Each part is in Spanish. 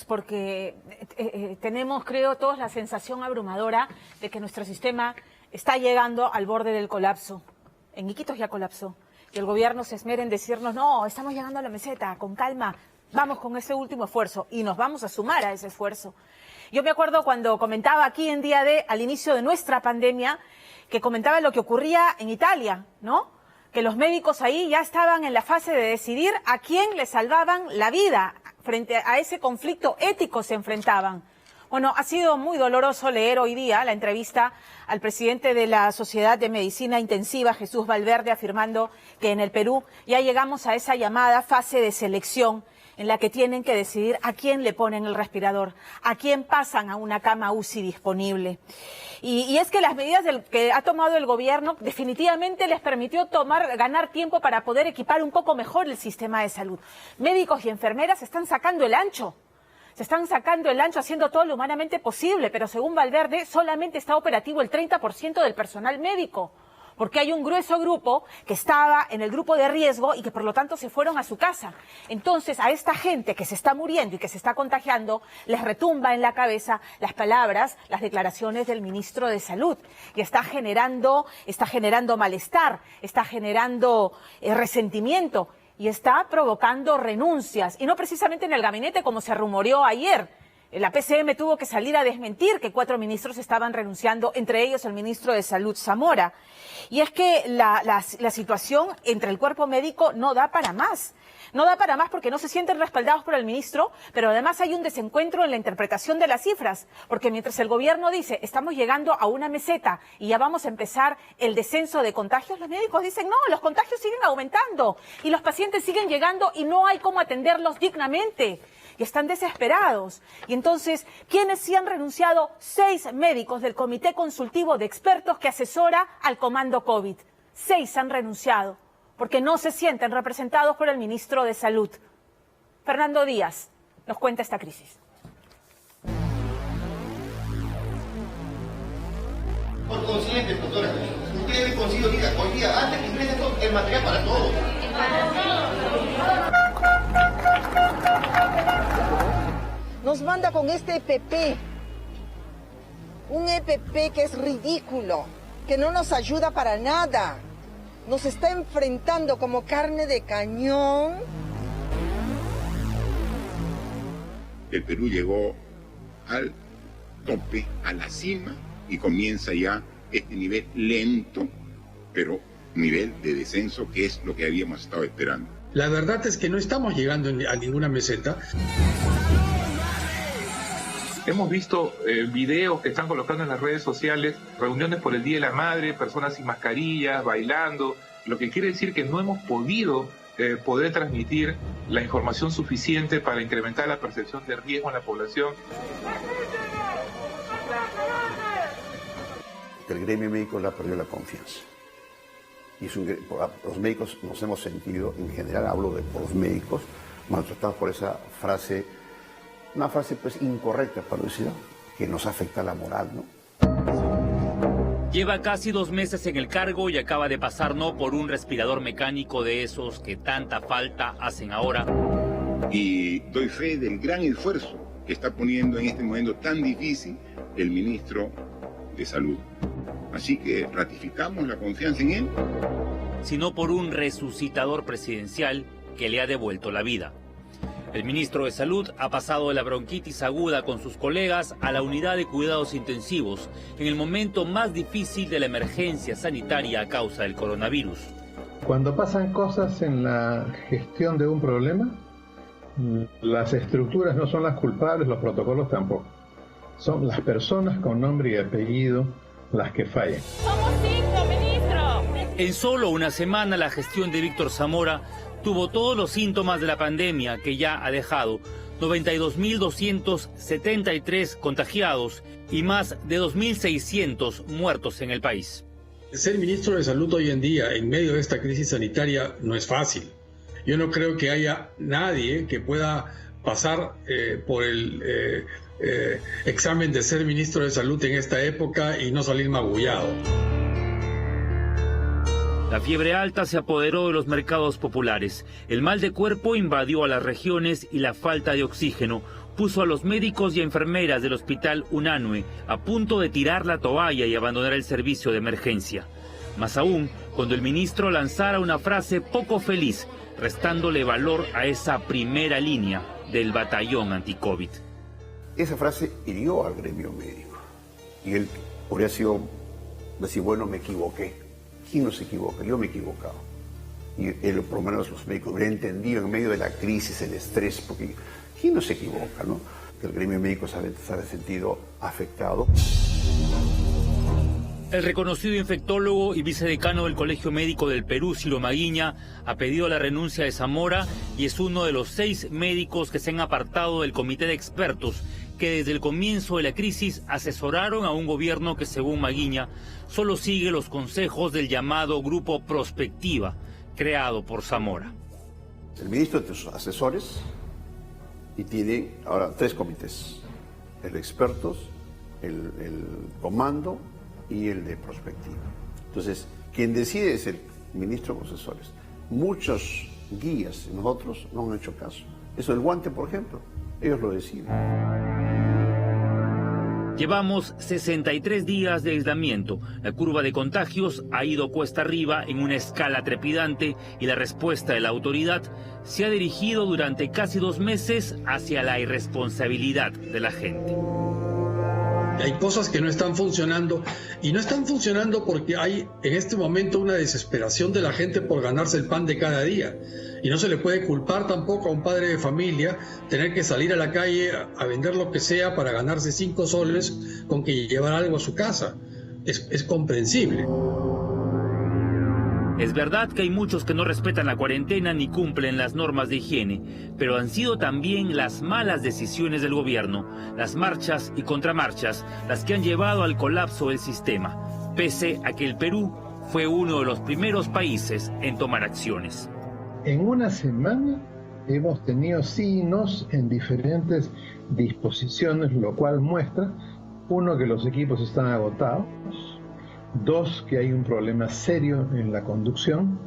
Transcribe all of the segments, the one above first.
Porque tenemos, creo, todos la sensación abrumadora de que nuestro sistema está llegando al borde del colapso. En Iquitos ya colapsó. Y el gobierno se esmera en decirnos, no, estamos llegando a la meseta, con calma, vamos con ese último esfuerzo. Y nos vamos a sumar a ese esfuerzo. Yo me acuerdo cuando comentaba aquí en Día D, al inicio de nuestra pandemia, que comentaba lo que ocurría en Italia, ¿no? Que los médicos ahí ya estaban en la fase de decidir a quién le salvaban la vida. Frente a ese conflicto ético se enfrentaban. Bueno, ha sido muy doloroso leer hoy día la entrevista al presidente de la Sociedad de Medicina Intensiva, Jesús Valverde, afirmando que en el Perú ya llegamos a esa llamada fase de selección en la que tienen que decidir a quién le ponen el respirador, a quién pasan a una cama UCI disponible. Y es que las medidas que ha tomado el gobierno definitivamente les permitió ganar tiempo para poder equipar un poco mejor el sistema de salud. Médicos y enfermeras se están sacando el ancho. Se están sacando el ancho haciendo todo lo humanamente posible, pero según Valverde solamente está operativo el 30% del personal médico, porque hay un grueso grupo que estaba en el grupo de riesgo y que por lo tanto se fueron a su casa. Entonces a esta gente que se está muriendo y que se está contagiando les retumba en la cabeza las palabras, las declaraciones del ministro de Salud y está generando malestar, está generando resentimiento y está provocando renuncias y no precisamente en el gabinete como se rumoreó ayer. La PCM tuvo que salir a desmentir que 4 ministros estaban renunciando, entre ellos el ministro de Salud, Zamora. Y es que la situación entre el cuerpo médico no da para más. No da para más porque no se sienten respaldados por el ministro, pero además hay un desencuentro en la interpretación de las cifras. Porque mientras el gobierno dice, estamos llegando a una meseta y ya vamos a empezar el descenso de contagios, los médicos dicen, no, los contagios siguen aumentando y los pacientes siguen llegando y no hay cómo atenderlos dignamente. Y están desesperados. Y entonces, ¿quiénes sí han renunciado? 6 médicos del Comité Consultivo de Expertos que asesora al Comando COVID. 6 han renunciado porque no se sienten representados por el ministro de Salud. Fernando Díaz nos cuenta esta crisis. Por consiguiente, doctora, usted debe conseguir hoy día, antes que ingrese el material para todos. Nos manda con este EPP, un EPP que es ridículo, que no nos ayuda para nada, nos está enfrentando como carne de cañón. El Perú llegó al tope, a la cima, y comienza ya este nivel lento, pero nivel de descenso que es lo que habíamos estado esperando. La verdad es que no estamos llegando a ninguna meseta. Hemos visto videos que están colocando en las redes sociales, reuniones por el Día de la Madre, personas sin mascarillas, bailando, lo que quiere decir que no hemos podido poder transmitir la información suficiente para incrementar la percepción de riesgo en la población. El gremio médico le ha perdido la confianza. Y los médicos nos hemos sentido, en general hablo de los médicos, maltratados por esa frase, una frase pues incorrecta para decir, que nos afecta la moral, ¿no? Lleva casi 2 meses en el cargo y acaba de pasar no por un respirador mecánico de esos que tanta falta hacen ahora. Y doy fe del gran esfuerzo que está poniendo en este momento tan difícil el ministro de Salud. Así que ratificamos la confianza en él. Sino por un resucitador presidencial que le ha devuelto la vida. El ministro de Salud ha pasado de la bronquitis aguda con sus colegas a la unidad de cuidados intensivos en el momento más difícil de la emergencia sanitaria a causa del coronavirus. Cuando pasan cosas en la gestión de un problema, las estructuras no son las culpables, los protocolos tampoco. Son las personas con nombre y apellido las que fallan. ¡Somos 5, ministro! En solo una semana la gestión de Víctor Zamora tuvo todos los síntomas de la pandemia que ya ha dejado 92.273 contagiados y más de 2.600 muertos en el país. Ser ministro de Salud hoy en día, en medio de esta crisis sanitaria, no es fácil. Yo no creo que haya nadie que pueda pasar por el examen de ser ministro de Salud en esta época y no salir magullado. La fiebre alta se apoderó de los mercados populares. El mal de cuerpo invadió a las regiones y la falta de oxígeno puso a los médicos y enfermeras del hospital Unanue a punto de tirar la toalla y abandonar el servicio de emergencia. Más aún, cuando el ministro lanzara una frase poco feliz, restándole valor a esa primera línea del batallón anti-COVID. Esa frase hirió al gremio médico. Y él habría sido decir, bueno, me equivoqué. ¿Quién no se equivoca? Yo me he equivocado. Y él, por lo menos los médicos, hubieran entendido en medio de la crisis, el estrés, porque ¿quién no se equivoca, no? Que el gremio médico se ha sentido afectado. El reconocido infectólogo y vicedecano del Colegio Médico del Perú, Ciro Maguiña, ha pedido la renuncia de Zamora y es uno de los 6 médicos que se han apartado del comité de expertos que desde el comienzo de la crisis asesoraron a un gobierno que, según Maguiña, solo sigue los consejos del llamado Grupo Prospectiva, creado por Zamora. El ministro de sus asesores y tiene ahora 3 comités, el de expertos, el comando y el de prospectiva. Entonces, quien decide es el ministro de asesores. Muchos guías, nosotros, no han hecho caso. Eso del guante, por ejemplo, ellos lo deciden. Llevamos 63 días de aislamiento. La curva de contagios ha ido cuesta arriba en una escala trepidante y la respuesta de la autoridad se ha dirigido durante casi 2 meses hacia la irresponsabilidad de la gente. Hay cosas que no están funcionando y no están funcionando porque hay en este momento una desesperación de la gente por ganarse el pan de cada día. Y no se le puede culpar tampoco a un padre de familia tener que salir a la calle a vender lo que sea para ganarse 5 soles con que llevar algo a su casa. Es comprensible. Es verdad que hay muchos que no respetan la cuarentena ni cumplen las normas de higiene, pero han sido también las malas decisiones del gobierno, las marchas y contramarchas, las que han llevado al colapso del sistema, pese a que el Perú fue uno de los primeros países en tomar acciones. En una semana hemos tenido signos en diferentes disposiciones, lo cual muestra, 1, que los equipos están agotados, 2, que hay un problema serio en la conducción,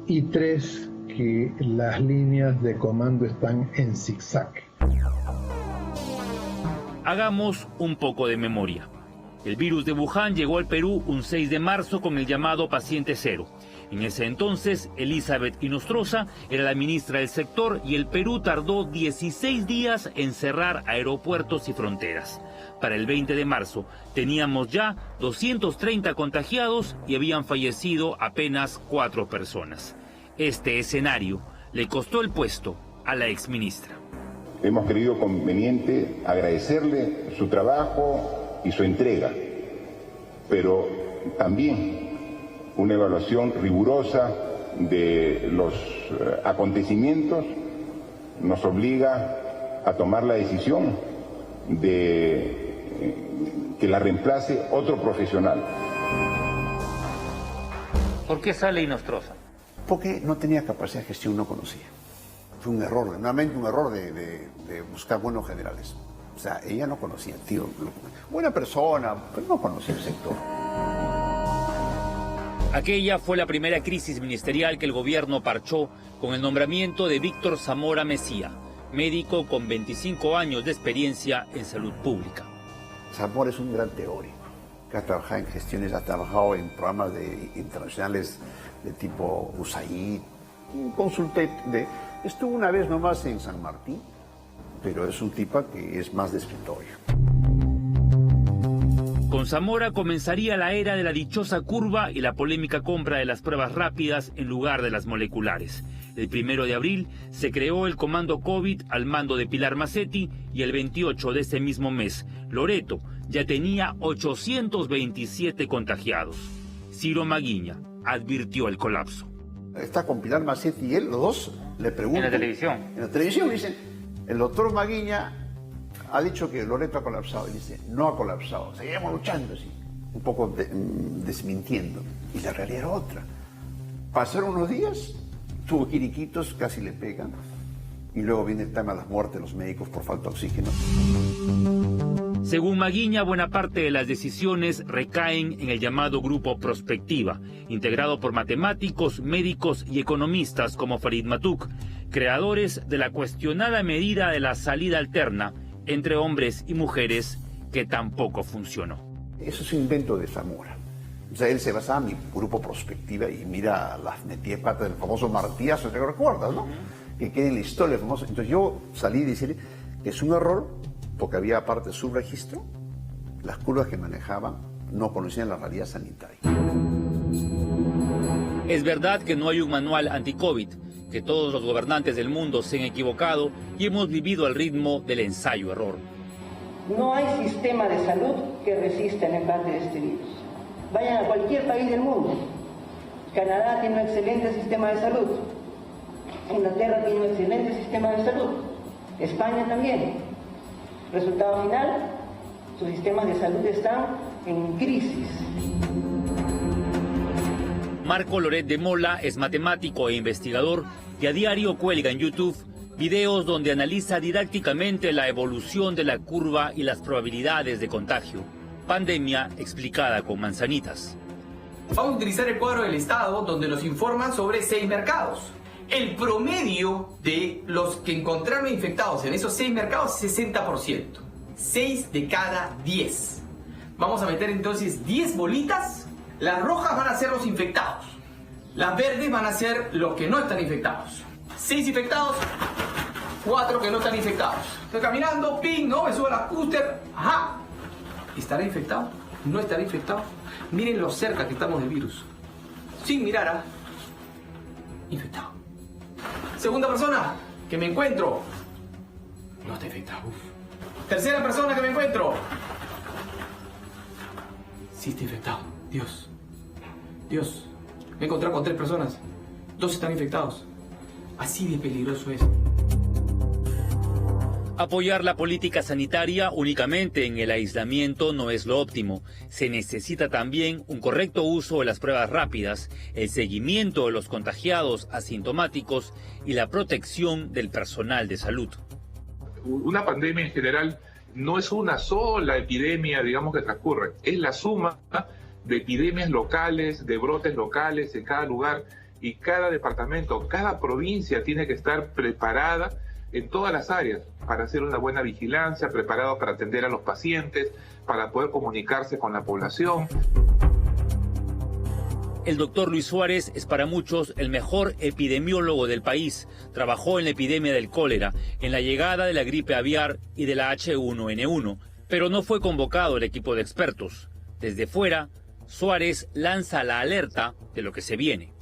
y 3, que las líneas de comando están en zigzag. Hagamos un poco de memoria. El virus de Wuhan llegó al Perú un 6 de marzo con el llamado paciente cero. En ese entonces, Elizabeth Inostroza era la ministra del sector y el Perú tardó 16 días en cerrar aeropuertos y fronteras. Para el 20 de marzo teníamos ya 230 contagiados y habían fallecido apenas 4 personas. Este escenario le costó el puesto a la exministra. Hemos creído conveniente agradecerle su trabajo y su entrega, pero también una evaluación rigurosa de los acontecimientos nos obliga a tomar la decisión de que la reemplace otro profesional. ¿Por qué sale Inostroza? Porque no tenía capacidad de gestión, no conocía. Fue un error, nuevamente un error de buscar buenos generales. O sea, ella no conocía, tío. Buena persona, pero no conocía el sector. Aquella fue la primera crisis ministerial que el gobierno parchó con el nombramiento de Víctor Zamora Mesía, médico con 25 años de experiencia en salud pública. Zamora es un gran teórico, que ha trabajado en gestiones, ha trabajado en programas internacionales de tipo USAID, consulté, estuvo una vez nomás en San Martín, pero es un tipo que es más de escritorio. Con Zamora comenzaría la era de la dichosa curva y la polémica compra de las pruebas rápidas en lugar de las moleculares. El 1 de abril se creó el Comando COVID al mando de Pilar Macetti y el 28 de ese mismo mes, Loreto ya tenía 827 contagiados. Ciro Maguiña advirtió el colapso. Está con Pilar Macetti y él, los dos, le preguntan. En la televisión. En la televisión dicen, el doctor Maguiña ha dicho que Loreto ha colapsado. Y dice, no ha colapsado, seguimos luchando, sí. Un poco desmintiendo. Y la realidad era otra. Pasaron unos días, tuvo quiriquitos, casi le pegan. Y luego viene el tema de las muertes de los médicos por falta de oxígeno. Según Maguiña, buena parte de las decisiones recaen en el llamado Grupo Prospectiva, integrado por matemáticos, médicos y economistas como Farid Matuk, creadores de la cuestionada medida de la salida alterna entre hombres y mujeres que tampoco funcionó. Eso es un invento de Zamora. O sea, él se basaba en mi grupo Prospectiva y mira las metidas de pata del famoso martillazo, ¿te recuerdas, no? Que queda en la historia famosa. Entonces yo salí y decirle que es un error, porque había aparte subregistro, las curvas que manejaban no conocían la realidad sanitaria. Es verdad que no hay un manual anti-COVID, que todos los gobernantes del mundo se han equivocado y hemos vivido al ritmo del ensayo-error. No hay sistema de salud que resista el embate de este virus. Vayan a cualquier país del mundo. Canadá tiene un excelente sistema de salud. Inglaterra tiene un excelente sistema de salud. España también. Resultado final, sus sistemas de salud están en crisis. Marco Loret de Mola es matemático e investigador y a diario cuelga en YouTube videos donde analiza didácticamente la evolución de la curva y las probabilidades de contagio. Pandemia explicada con manzanitas. Vamos a utilizar el cuadro del Estado donde nos informan sobre 6 mercados. El promedio de los que encontraron infectados en esos 6 mercados es 60%. 6 de cada 10. Vamos a meter entonces 10 bolitas. Las rojas van a ser los infectados. Las verdes van a ser los que no están infectados. 6 infectados, 4 que no están infectados. Estoy caminando, ping, ¿no? Me subo a la scooter. Ajá. ¿Estará infectado? ¿No estará infectado? Miren lo cerca que estamos del virus. Sin mirar a... infectado. Segunda persona que me encuentro. No está infectado. Uf. Tercera persona que me encuentro. Sí está infectado. Dios. Dios. Me he encontrado con 3 personas. 2 están infectados. Así de peligroso es. Apoyar la política sanitaria únicamente en el aislamiento no es lo óptimo. Se necesita también un correcto uso de las pruebas rápidas, el seguimiento de los contagiados asintomáticos y la protección del personal de salud. Una pandemia en general no es una sola epidemia, digamos, que transcurre. Es la suma de epidemias locales, de brotes locales en cada lugar, y cada departamento, cada provincia tiene que estar preparada en todas las áreas para hacer una buena vigilancia, preparado para atender a los pacientes, para poder comunicarse con la población. El doctor Luis Suárez es para muchos el mejor epidemiólogo del país. Trabajó en la epidemia del cólera, en la llegada de la gripe aviar y de la H1N1, pero no fue convocado el equipo de expertos. Desde fuera, Suárez lanza la alerta de lo que se viene.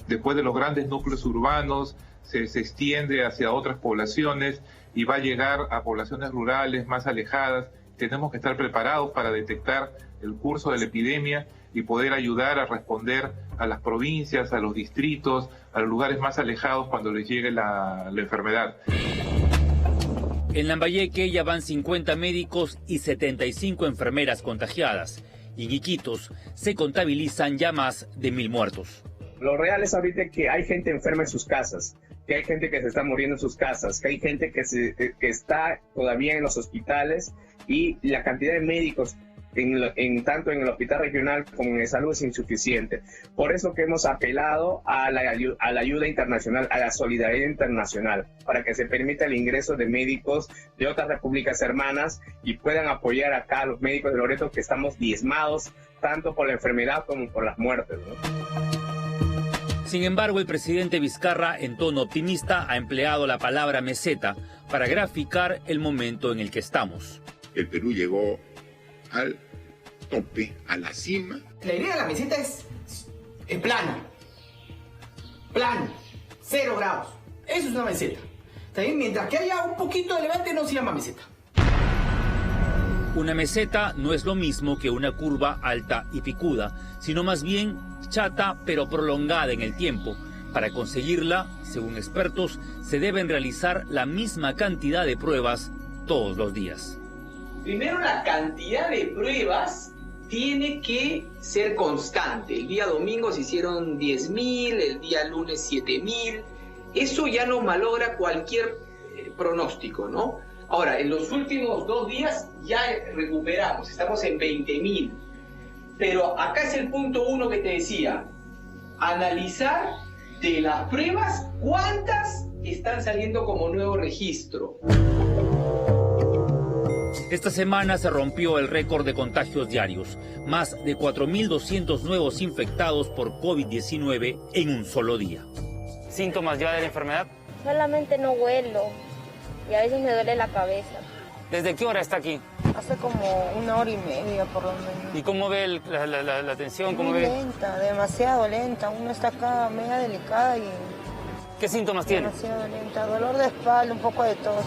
Después de los grandes núcleos urbanos, se extiende hacia otras poblaciones y va a llegar a poblaciones rurales más alejadas. Tenemos que estar preparados para detectar el curso de la epidemia y poder ayudar a responder a las provincias, a los distritos, a los lugares más alejados cuando les llegue la enfermedad. En Lambayeque ya van 50 médicos y 75 enfermeras contagiadas. Y en Iquitos se contabilizan ya más de 1000 muertos. Lo real es ahorita que hay gente enferma en sus casas, que hay gente que se está muriendo en sus casas, que hay gente que está todavía en los hospitales, y la cantidad de médicos tanto en el hospital regional como en el salud es insuficiente. Por eso que hemos apelado a la ayuda internacional, a la solidaridad internacional, para que se permita el ingreso de médicos de otras repúblicas hermanas y puedan apoyar acá a los médicos de Loreto, que estamos diezmados tanto por la enfermedad como por las muertes, ¿no? Sin embargo, el presidente Vizcarra, en tono optimista, ha empleado la palabra meseta para graficar el momento en el que estamos. El Perú llegó al tope, a la cima. La idea de la meseta es plano. Plano. 0 grados. Eso es una meseta. También mientras que haya un poquito de levante no se llama meseta. Una meseta no es lo mismo que una curva alta y picuda, sino más bien chata pero prolongada en el tiempo. Para conseguirla, según expertos, se deben realizar la misma cantidad de pruebas todos los días. Primero, la cantidad de pruebas tiene que ser constante. El día domingo se hicieron 10.000, el día lunes 7.000. Eso ya nos malogra cualquier pronóstico, ¿no? Ahora, en los últimos 2 días ya recuperamos, estamos en 20.000. Pero acá es el punto 1 que te decía. Analizar de las pruebas cuántas están saliendo como nuevo registro. Esta semana se rompió el récord de contagios diarios, más de 4.200 nuevos infectados por COVID-19 en un solo día. ¿Síntomas ya de la enfermedad? Solamente no huelo y a veces me duele la cabeza. ¿Desde qué hora está aquí? Hace como 1 hora y media por lo menos. ¿Y cómo ve la atención? ¿Cómo Muy ve? lenta, demasiado lenta. Uno está acá media delicada y... ¿Qué síntomas tiene? Demasiado lenta, dolor de espalda, un poco de tos.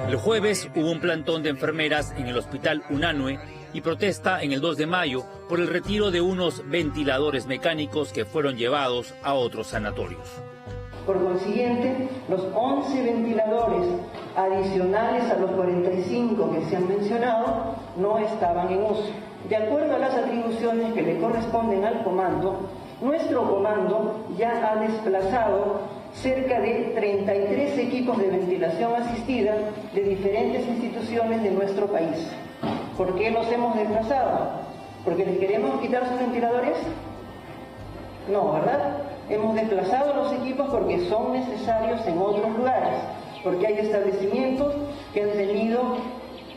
El jueves hubo un plantón de enfermeras en el hospital Unanue y protesta en el 2 de mayo por el retiro de unos ventiladores mecánicos que fueron llevados a otros sanatorios. Por consiguiente, los 11 ventiladores adicionales a los 45 que se han mencionado no estaban en uso. De acuerdo a las atribuciones que le corresponden al comando, nuestro comando ya ha desplazado cerca de 33 equipos de ventilación asistida de diferentes instituciones de nuestro país. ¿Por qué los hemos desplazado? ¿Porque les queremos quitar sus ventiladores? No, ¿verdad? Hemos desplazado los equipos porque son necesarios en otros lugares, porque hay establecimientos que han tenido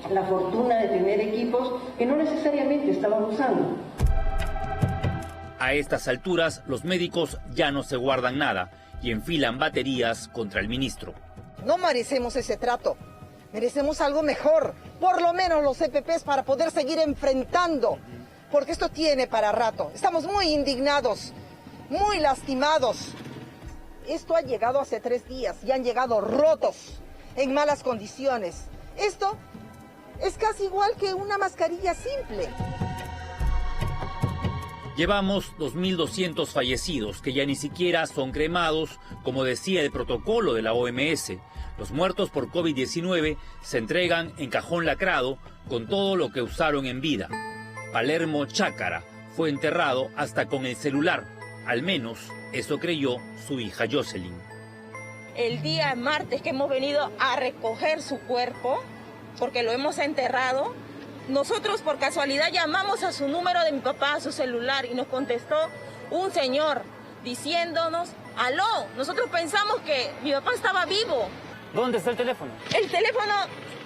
la fortuna de tener equipos que no necesariamente estaban usando. A estas alturas, los médicos ya no se guardan nada y enfilan baterías contra el ministro. No merecemos ese trato. Merecemos algo mejor. Por lo menos los EPPs para poder seguir enfrentando. Porque esto tiene para rato. Estamos muy indignados, muy lastimados. Esto ha llegado hace 3 días y han llegado rotos, en malas condiciones. Esto es casi igual que una mascarilla simple. Llevamos 2.200 fallecidos, que ya ni siquiera son cremados, como decía el protocolo de la OMS. Los muertos por COVID-19 se entregan en cajón lacrado con todo lo que usaron en vida. Palermo Chácara fue enterrado hasta con el celular. Al menos eso creyó su hija Jocelyn. El día martes que hemos venido a recoger su cuerpo, porque lo hemos enterrado, nosotros por casualidad llamamos a su número de mi papá, a su celular, y nos contestó un señor diciéndonos, aló, nosotros pensamos que mi papá estaba vivo. ¿Dónde está el teléfono? El teléfono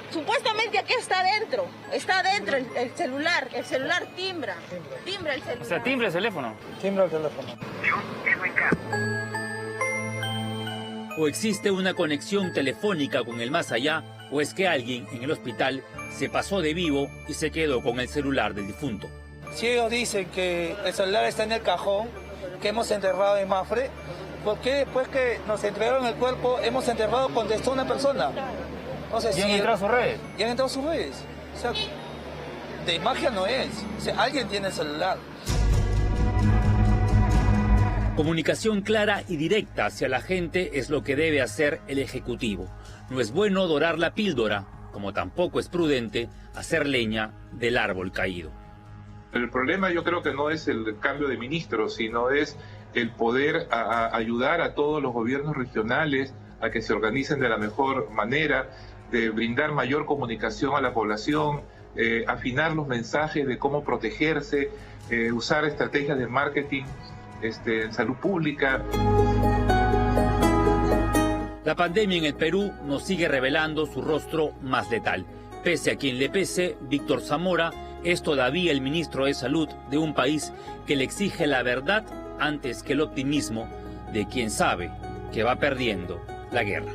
supuestamente aquí está adentro el celular timbra el celular. O sea, timbra el teléfono. Timbra el teléfono. O existe una conexión telefónica con el más allá, o es que alguien en el hospital se pasó de vivo y se quedó con el celular del difunto. Si ellos dicen que el celular está en el cajón que hemos enterrado en Mafre, ¿por qué después que nos entregaron el cuerpo hemos enterrado contestó una persona? Entonces, ¿Y han entrado a sus redes? Y han entrado a sus redes. O sea, de magia no es. O sea, alguien tiene el celular. Comunicación clara y directa hacia la gente es lo que debe hacer el Ejecutivo. No es bueno dorar la píldora, como tampoco es prudente hacer leña del árbol caído. El problema yo creo que no es el cambio de ministro, sino es el poder ayudar a todos los gobiernos regionales a que se organicen de la mejor manera, de brindar mayor comunicación a la población, afinar los mensajes de cómo protegerse, usar estrategias de marketing en salud pública. La pandemia en el Perú nos sigue revelando su rostro más letal. Pese a quien le pese, Víctor Zamora es todavía el ministro de Salud de un país que le exige la verdad antes que el optimismo de quien sabe que va perdiendo la guerra.